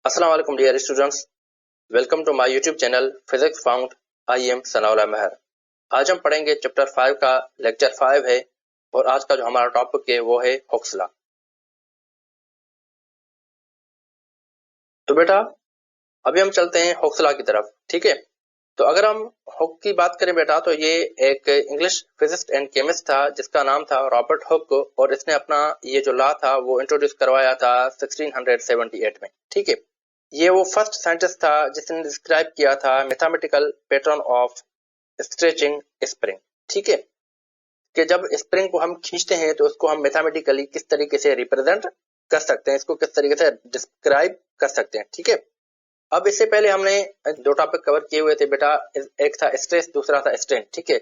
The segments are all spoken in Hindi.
अस्सलाम वालेकुम dear students, welcome to my YouTube channel physics found. I am Sanaullah Mahar. आज हम पढ़ेंगे चैप्टर 5 का लेक्चर 5 है और आज का जो हमारा टॉपिक है वो है हुक्स लॉ। तो बेटा अभी हम चलते हैं हुक्स लॉ की तरफ, ठीक है। तो अगर हम हुक की बात करें बेटा तो ये एक इंग्लिश फिजिसिस्ट एंड केमिस्ट था जिसका नाम था रॉबर्ट हुक, और इसने अपना ये जो लॉ था वो इंट्रोड्यूस करवाया था 1678 में, ठीक है। ये वो फर्स्ट साइंटिस्ट था जिसने डिस्क्राइब किया था mathematical pattern of stretching spring, ठीक है। कि जब स्प्रिंग को हम खींचते हैं तो उसको हम मैथमेटिकली किस तरीके से रिप्रेजेंट कर सकते हैं, इसको किस तरीके से डिस्क्राइब कर सकते हैं, ठीक है। अब इससे पहले हमने दो टॉपिक कवर किए हुए थे बेटा, एक था स्ट्रेस, दूसरा था स्ट्रेन, ठीक है।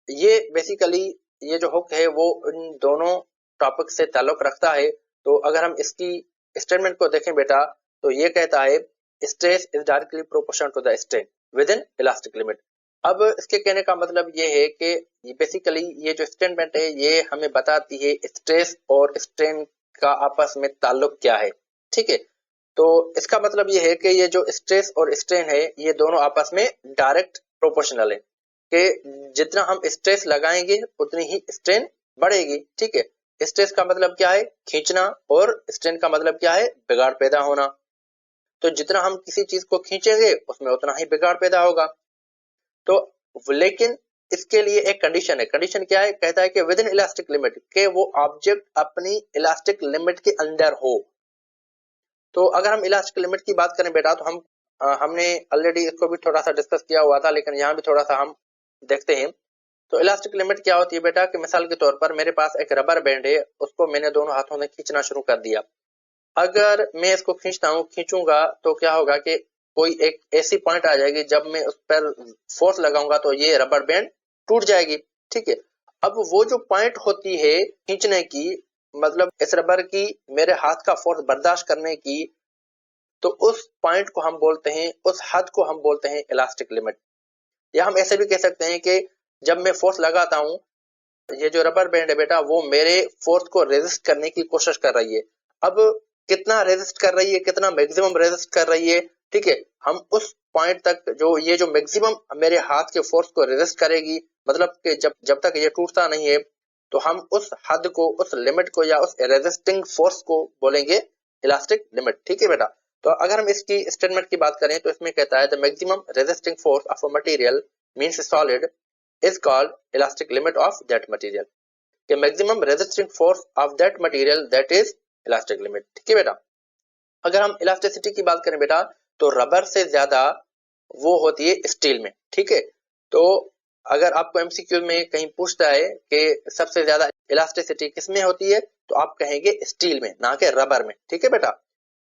ये बेसिकली ये जो हुक है वो इन दोनों टॉपिक से ताल्लुक रखता है। तो अगर हम इसकी स्टेटमेंट को देखें बेटा तो ये कहता है stress is directly proportional to the strain within elastic limit. अब इसके कहने का मतलब ये है कि बेसिकली ये जो स्टेटमेंट है ये हमें बताती है स्ट्रेस और स्ट्रेन का आपस में ताल्लुक क्या है, ठीक है। तो इसका मतलब ये है कि ये जो स्ट्रेस और स्ट्रेन है ये दोनों आपस में डायरेक्ट प्रोपोर्शनल है, कि जितना हम स्ट्रेस लगाएंगे उतनी ही स्ट्रेन बढ़ेगी, ठीक है। स्ट्रेस का मतलब क्या है, खींचना, और स्ट्रेन का मतलब क्या है, बिगाड़ पैदा होना। तो जितना हम किसी चीज को खींचेंगे उसमें उतना ही बिगाड़ पैदा होगा। तो लेकिन इसके लिए एक कंडीशन है। कंडीशन क्या है, कहता है कि विद इन इलास्टिक लिमिट, के वो ऑब्जेक्ट अपनी इलास्टिक लिमिट के अंदर हो। तो अगर हम इलास्टिक लिमिट की बात करें बेटा तो हमने ऑलरेडी इसको भी थोड़ा सा डिस्कस किया हुआ था, लेकिन यहाँ भी थोड़ा सा हम देखते हैं। तो इलास्टिक लिमिट क्या होती है बेटा, कि मिसाल के तौर पर मेरे पास एक रबर बैंड है, उसको मैंने दोनों हाथों में खींचना शुरू कर दिया। अगर मैं इसको खींचता हूँ, खींचूंगा तो क्या होगा कि कोई एक ऐसी पॉइंट आ जाएगी जब मैं उस पर फोर्स लगाऊंगा तो ये रबर बैंड टूट जाएगी, ठीक है। अब वो जो पॉइंट होती है खींचने की, मतलब इस रबर की मेरे हाथ का फोर्स बर्दाश्त करने की, तो उस पॉइंट को हम बोलते हैं, उस हद को हम बोलते हैं इलास्टिक लिमिट। या हम ऐसे भी कह सकते हैं कि जब मैं फोर्स लगाता हूँ, ये जो रबर बैंड है बेटा वो मेरे फोर्स को रेजिस्ट करने की कोशिश कर रही है। अब कितना रेजिस्ट कर रही है, कितना मैक्सिमम रेजिस्ट कर रही है, ठीक है। हम उस पॉइंट तक जो ये जो मैक्सिमम मेरे हाथ के फोर्स को रेजिस्ट करेगी, मतलब कि जब जब तक ये टूटता नहीं है, तो हम उस हद को, उस लिमिट को या उस रेजिस्टिंग फोर्स को बोलेंगे इलास्टिक लिमिट, ठीक है बेटा। तो अगर हम इसकी स्टेटमेंट की बात करें तो इसमें कहता है the maximum resisting force of a material means solid is called elastic limit of that material, कि maximum resisting force of that material that is elastic limit, ठीक है बेटा। अगर हम इलास्टिसिटी की बात करें बेटा तो रबर से ज्यादा वो होती है स्टील में, ठीक है। तो अगर आपको एमसीक्यू में कहीं पूछता है कि सबसे ज्यादा इलास्टिसिटी किसमें होती है, तो आप कहेंगे स्टील में, ना कि रबर में, ठीक है बेटा।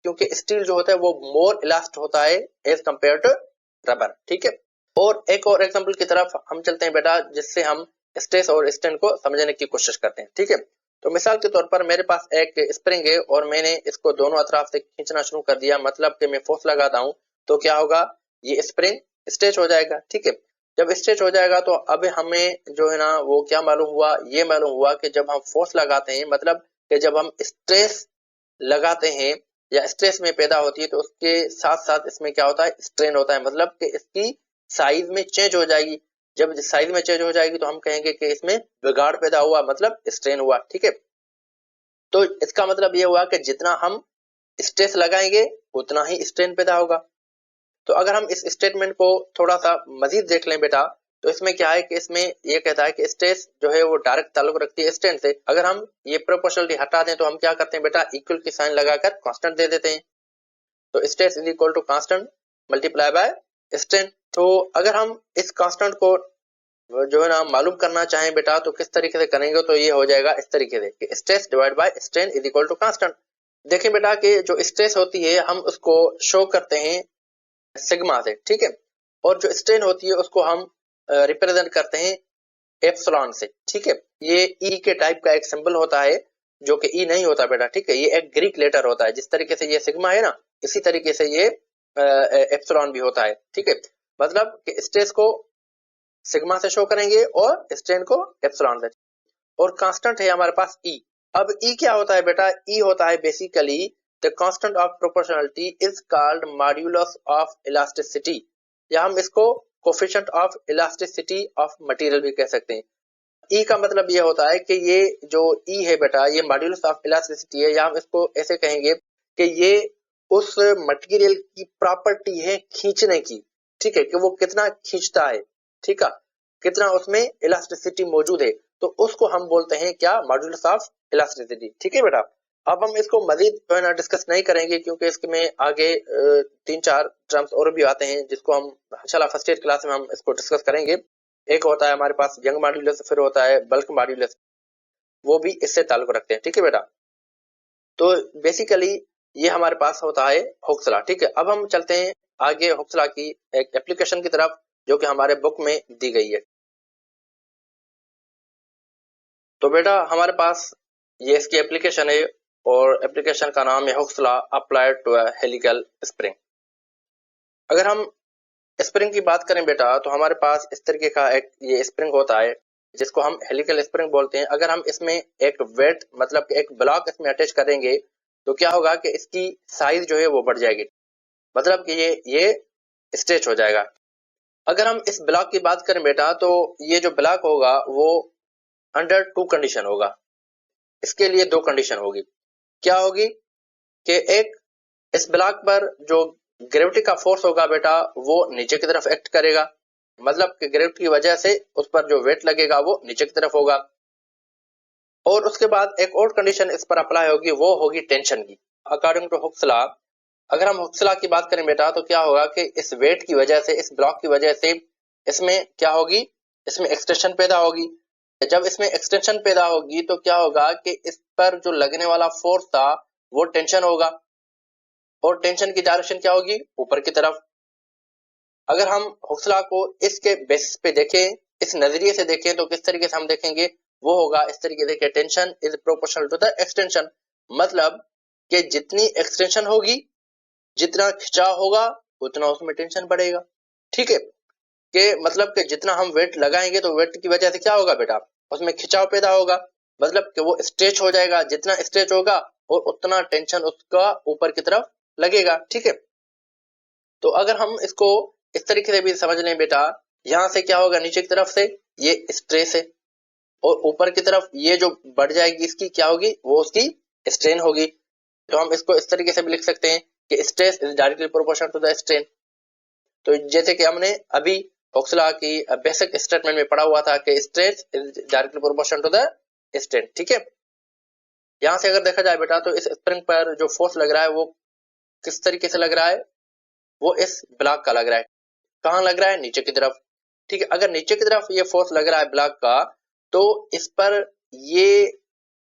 क्योंकि स्टील जो होता है वो मोर इलास्ट होता है एज कंपेयर टू रबर, ठीक है। और एक और एग्जांपल की तरफ हम चलते हैं बेटा, जिससे हम स्ट्रेस और स्ट्रेन को समझने की कोशिश करते हैं, ठीक है। तो मिसाल के तौर पर मेरे पास एक स्प्रिंग है और मैंने इसको दोनों अतराफ से खींचना शुरू कर दिया, मतलब कि मैं फोर्स लगाता हूँ, तो क्या होगा, ये स्प्रिंग स्ट्रेच हो जाएगा, ठीक है। जब स्ट्रेच हो जाएगा तो अब हमें जो है ना वो क्या मालूम हुआ, ये मालूम हुआ कि जब हम फोर्स लगाते हैं, मतलब कि जब हम स्ट्रेस लगाते हैं या स्ट्रेस में पैदा होती है, तो उसके साथ साथ इसमें क्या होता है, स्ट्रेन होता है, मतलब कि इसकी साइज में चेंज हो जाएगी। जब साइज में चेंज हो जाएगी तो हम कहेंगे कि इसमें बिगाड़ पैदा हुआ, मतलब स्ट्रेन हुआ, ठीक है। तो इसका मतलब ये हुआ कि जितना हम स्ट्रेस लगाएंगे उतना ही स्ट्रेन पैदा होगा। तो अगर हम इस स्टेटमेंट को थोड़ा सा मजीद देख लें बेटा, तो इसमें क्या है कि इसमें ये कहता है कि स्ट्रेस जो है वो डायरेक्ट ताल्लुक रखती है स्ट्रेन से। अगर हम ये प्रोपोर्शनलिटी हटा दें तो हम क्या करते हैं बेटा, इक्वल की साइन लगाकर कांस्टेंट दे देते हैं। तो stress is equal to constant multiply by strain. तो अगर हम इस कांस्टेंट को जो है ना मालूम करना चाहें बेटा तो किस तरीके से करेंगे, तो ये हो जाएगा इस तरीके से कि stress divide by strain is equal to constant. देखिए बेटा कि जो स्ट्रेस होती है हम उसको शो करते हैं सिग्मा से, ठीक है। और जो स्ट्रेन होती है उसको हम रिप्रेजेंट करते हैं एप्सिलॉन से, ठीक है। ये ई के टाइप का एक सिंबल होता है जो कि ई नहीं होता बेटा, ठीक है। ये एक ग्रीक लेटर होता है, जिस तरीके से ये सिग्मा है ना, इसी तरीके से ये एप्सिलॉन भी होता है, ठीक है। मतलब कि स्ट्रेस को सिग्मा से शो करेंगे और स्ट्रेन को एप्सिलॉन से। और कांस्टेंट है हमारे पास ई, अब ई क्या होता है बेटा, ई होता है basically the constant of proportionality is called modulus of elasticity, या हम इसको coefficient of elasticity of material भी कह सकते हैं। ई का मतलब ये होता है कि ये जो ई है बेटा, ये मॉड्यूलस ऑफ इलास्टिसिटी है, या हम इसको ऐसे कहेंगे कि ये उस मटेरियल की प्रॉपर्टी है खींचने की, ठीक है, कि वो कितना खींचता है, ठीक है, कितना उसमें इलास्टिसिटी मौजूद है, तो उसको हम बोलते हैं क्या, मॉड्यूलस ऑफ इलास्टिसिटी। ठीक है बेटा, अब हम इसको मजीद जो है ना डिस्कस नहीं करेंगे, क्योंकि इसमें आगे 3-4 टर्म्स और भी आते हैं जिसको हम इंशाल्लाह फर्स्ट ईयर क्लास में हम इसको डिस्कस करेंगे। एक होता है हमारे पास यंग मॉड्यूलस, फिर होता है बल्क मॉड्यूलस, वो भी इससे ताल्लुक रखते हैं। ठीक है बेटा, तो बेसिकली ये हमारे पास होता है हुक्स लॉ। ठीक है, अब हम चलते हैं आगे हुक्स लॉ की एक एप्लीकेशन की तरफ, जो कि हमारे बुक में दी गई है। तो बेटा हमारे पास ये इसकी एप्लीकेशन है, और एप्लीकेशन का नाम है Hooke's law applied to a helical spring. अगर हम स्प्रिंग की बात करें बेटा, तो हमारे पास इस तरीके का एक ये स्प्रिंग होता है जिसको हम हेलिकल स्प्रिंग बोलते हैं। अगर हम इसमें एक वेट मतलब कि एक ब्लॉक इसमें अटैच करेंगे, तो क्या होगा कि इसकी साइज जो है वो बढ़ जाएगी, मतलब कि ये स्ट्रेच हो जाएगा। अगर हम इस ब्लॉक की बात करें बेटा, तो ये जो ब्लॉक होगा वो अंडर 2 कंडीशन होगा। इसके लिए 2 कंडीशन होगी। क्या होगी कि एक, इस ब्लॉक पर जो ग्रेविटी का फोर्स होगा बेटा, वो नीचे की तरफ एक्ट करेगा, मतलब कि ग्रेविटी की वजह से उस पर जो वेट लगेगा वो नीचे की तरफ होगा। और उसके बाद एक और कंडीशन इस पर अप्लाई होगी, वो होगी टेंशन की। अकॉर्डिंग टू हुक्स लॉ, अगर हम हुक्स लॉ की बात करें बेटा, तो क्या होगा कि इस वेट की वजह से, इस ब्लॉक की वजह से इसमें क्या होगी, इसमें एक्सटेंशन पैदा होगी। जब इसमें एक्सटेंशन पैदा होगी तो क्या होगा कि इस पर जो लगने वाला फोर्स था वो टेंशन होगा, और टेंशन की डायरेक्शन क्या होगी, ऊपर की तरफ। अगर हम हुक्स लॉ को इसके बेसिस पे देखें, इस नजरिए से देखें, तो किस तरीके से हम देखेंगे, वो होगा इस तरीके से कि tension is proportional to the extension, मतलब कि जितनी एक्सटेंशन होगी, जितना खिंचाव होगा, उतना उसमें टेंशन बढ़ेगा। ठीक है, कि मतलब कि जितना हम वेट लगाएंगे तो वेट की वजह से क्या होगा बेटा, उसमें खिंचाव पैदा होगा, मतलब कि वो स्ट्रेच हो जाएगा, जितना स्ट्रेच होगा और उतना टेंशन उसका ऊपर की तरफ लगेगा। ठीक है, तो अगर हम इसको इस तरीके से भी समझ लें बेटा, यहाँ से क्या होगा, नीचे की तरफ से ये स्ट्रेस है, और ऊपर की तरफ ये जो बढ़ जाएगी इसकी क्या होगी, वो उसकी स्ट्रेन होगी। तो हम इसको इस तरीके से भी लिख सकते हैं कि stress is directly proportional to the strain. तो जैसे कि हमने अभी हुक्स लॉ की बेसिक स्टेटमेंट में पढ़ा हुआ था कि stress is directly proportional to the strain. ठीक है, यहाँ से अगर देखा जाए बेटा, तो इस स्प्रिंग पर जो फोर्स लग रहा है वो किस तरीके से लग रहा है, वो इस ब्लॉक का लग रहा है। कहाँ लग रहा है, नीचे की तरफ। ठीक है, अगर नीचे की तरफ ये फोर्स लग रहा है ब्लॉक का, तो इस पर ये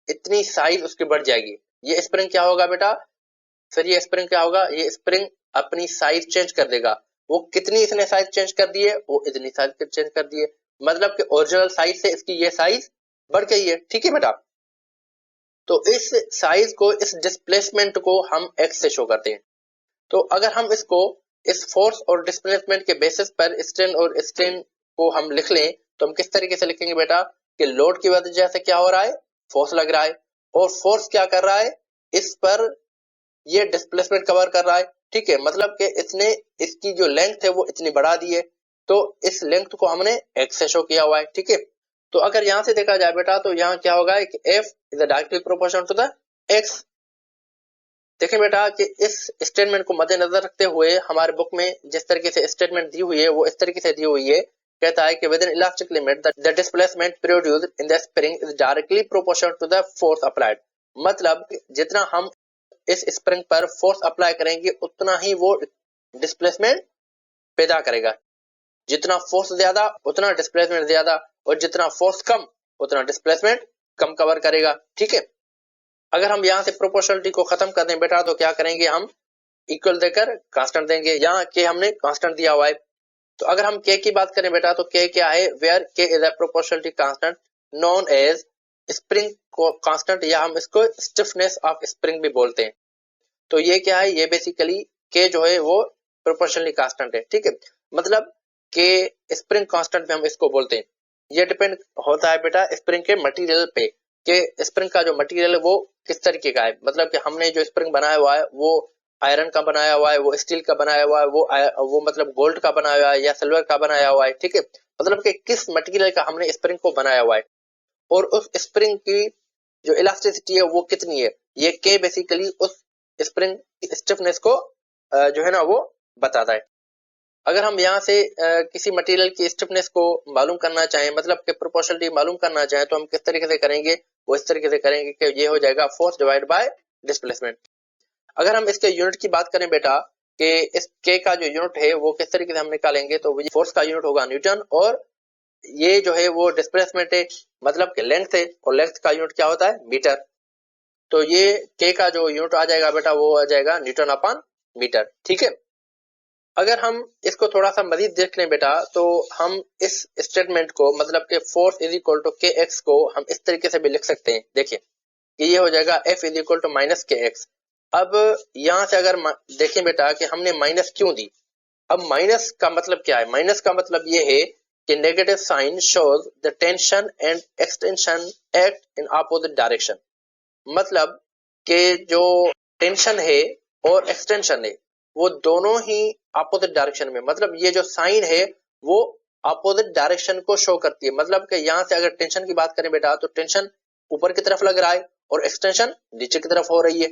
इतनी साइज उसकी बढ़ जाएगी। ये स्प्रिंग क्या होगा बेटा, फिर ये स्प्रिंग क्या होगा, ये स्प्रिंग अपनी साइज चेंज कर देगा। वो कितनी इसने साइज चेंज कर दी है, वो इतनी साइज चेंज कर दी है, मतलब कि ओरिजिनल साइज से इसकी ये साइज बढ़ गई है। ठीक है बेटा, तो इस साइज को, इस डिस्प्लेसमेंट को हम एक्स से शो करते हैं। तो अगर हम इसको इस फोर्स और डिस्प्लेसमेंट के बेसिस पर स्ट्रेन और स्ट्रेन को हम लिख लें, तो हम किस तरीके से लिखेंगे बेटा, कि लोड की वजह से क्या हो रहा है, फोर्स लग रहा है, और फोर्स क्या कर रहा है, इस पर ये डिस्प्लेसमेंट कवर कर रहा है। ठीक है, मतलब कि इसने इसकी जो लेंथ है वो इतनी बढ़ा दी है, तो इस लेंथ को हमने एक्स से शो किया हुआ है। ठीक है, तो अगर यहाँ से देखा जाए बेटा, तो यहाँ क्या होगा कि F is directly proportional to the x. देखें बेटा कि इस स्टेटमेंट को मद्देनजर रखते हुए हमारे बुक में जिस तरीके से स्टेटमेंट दी हुई है वो इस तरीके से दी हुई है। कहता है कि within elastic limit the displacement produced in the spring is directly proportional to the force applied, मतलब जितना हम इस स्प्रिंग पर फोर्स अप्लाई करेंगे उतना ही वो डिस्प्लेसमेंट पैदा करेगा। जितना फोर्स ज्यादा उतना डिस्प्लेसमेंट ज्यादा, और जितना फोर्स कम उतना डिस्प्लेसमेंट कम कवर करेगा। ठीक है, अगर हम यहाँ से प्रोपोर्शनलिटी को खत्म कर दें बेटा, तो क्या करेंगे, हम इक्वल देकर कांस्टेंट देंगे। यहाँ के हमने कांस्टेंट दिया हुआ है। तो अगर हम के की बात करें बेटा, तो के क्या है, where k is a proportionality constant known as spring constant, या हम इसको स्टिफनेस ऑफ स्प्रिंग भी बोलते हैं। तो ये क्या है, ये बेसिकली के जो है वो प्रोपोर्शनली कांस्टेंट है। ठीक है, मतलब के स्प्रिंग कांस्टेंट में हम इसको बोलते हैं। ये डिपेंड होता है बेटा स्प्रिंग के मटेरियल पे, कि स्प्रिंग का जो मटेरियल है वो किस तरीके का है, मतलब कि हमने जो स्प्रिंग बनाया हुआ है वो आयरन का बनाया हुआ है, वो स्टील का बनाया हुआ है, वो मतलब गोल्ड का बनाया हुआ है या सिल्वर का बनाया हुआ है, ठीक है। मतलब कि किस मटेरियल का हमने स्प्रिंग को बनाया हुआ है और उस स्प्रिंग की जो इलास्टिसिटी है वो कितनी है, ये के बेसिकली उस स्प्रिंग की स्टिफनेस को जो है ना वो बताता है। अगर हम यहाँ से किसी मटेरियल की स्टिफनेस को मालूम करना चाहें, मतलब कि प्रोपोर्शनलिटी मालूम करना चाहें, तो हम किस तरीके से करेंगे, वो इस तरीके से करेंगे कि ये हो जाएगा फोर्स डिवाइड बाय डिस्प्लेसमेंट। अगर हम इसके यूनिट की बात करें बेटा कि इस के का जो यूनिट है वो किस तरीके से हम निकालेंगे, तो फोर्स का यूनिट होगा न्यूटन और ये जो है वो डिस्प्लेसमेंट है मतलब कि लेंथ है और लेंथ का यूनिट क्या होता है, मीटर। तो ये के का जो यूनिट आ जाएगा बेटा वो आ जाएगा न्यूटन अपॉन मीटर, ठीक है। अगर हम इसको थोड़ा सा मजीद देख लें बेटा तो हम इस स्टेटमेंट को मतलब कि फोर्स इज इक्वल टू के एक्स को हम इस तरीके से भी लिख सकते हैं। देखिए कि ये हो जाएगा F is equal to minus k x. अब यहां से अगर देखें बेटा कि हमने माइनस क्यों दी, अब माइनस का मतलब क्या है, माइनस का मतलब ये है कि negative sign shows the tension and extension act in opposite direction. मतलब कि जो टेंशन है और एक्सटेंशन है वो दोनों ही अपोजिट डायरेक्शन में, मतलब ये जो साइन है वो अपोजिट डायरेक्शन को शो करती है। मतलब कि यहाँ से अगर टेंशन की बात करें बेटा तो टेंशन ऊपर की तरफ लग रहा है और एक्सटेंशन नीचे की तरफ हो रही है,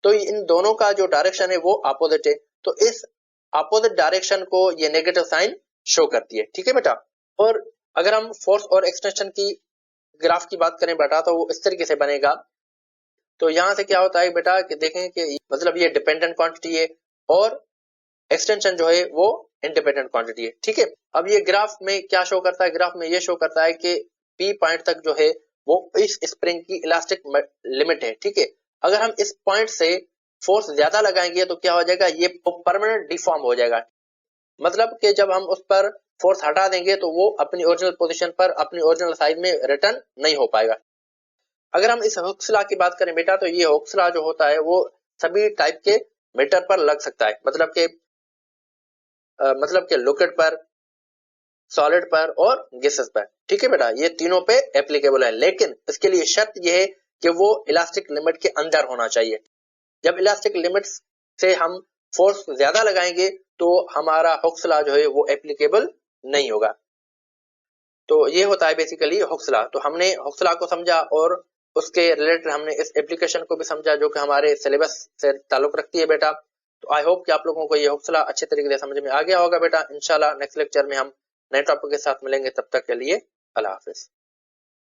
तो इन दोनों का जो डायरेक्शन है वो अपोजिट है, तो इस अपोजिट डायरेक्शन को ये नेगेटिव साइन शो करती है, ठीक है बेटा। और अगर हम फोर्स और एक्सटेंशन की ग्राफ की बात करें बेटा तो वो इस तरीके से बनेगा। तो यहाँ से क्या होता है बेटा कि देखें कि मतलब ये डिपेंडेंट क्वांटिटी है और एक्सटेंशन जो है वो इंडिपेंडेंट क्वांटिटी है, ठीक है। अब ये ग्राफ में क्या शो करता है, ग्राफ में ये शो करता है कि पी पॉइंट तक जो है वो इस स्प्रिंग की इलास्टिक लिमिट है, ठीक है। अगर हम इस पॉइंट से फोर्स ज्यादा लगाएंगे तो क्या हो जाएगा, ये परमानेंट डिफॉर्म हो जाएगा। मतलब कि जब हम उस पर फोर्स हटा देंगे तो वो अपनी ओरिजिनल पोजीशन पर अपनी ओरिजिनल साइज में रिटर्न नहीं हो पाएगा। अगर हम इस हुक्स लॉ की बात करें बेटा तो ये हुक्स लॉ जो होता है वो सभी टाइप के मैटर पर लग सकता है, मतलब कि लिक्विड पर, सॉलिड पर और गैसेस पर, ठीक है बेटा। ये तीनों पे एप्लीकेबल है, लेकिन इसके लिए शर्त ये है कि वो इलास्टिक लिमिट के अंदर होना चाहिए। जब इलास्टिक लिमिट से हम फोर्स ज्यादा लगाएंगे तो हमारा हुक्स लॉ जो है वो एप्लीकेबल नहीं होगा। तो ये होता है बेसिकली हुक्स लॉ। तो हमने हुक्स लॉ को समझा और उसके रिलेटेड हमने इस एप्लीकेशन को भी समझा जो कि हमारे सिलेबस से ताल्लुक रखती है बेटा। तो आई होप कि आप लोगों को ये हुक्स लॉ अच्छे तरीके से समझ में आ गया होगा बेटा। इंशाल्लाह नेक्स्ट लेक्चर में हम नए टॉपिक के साथ मिलेंगे, तब तक के लिए अल्लाह हाफिज।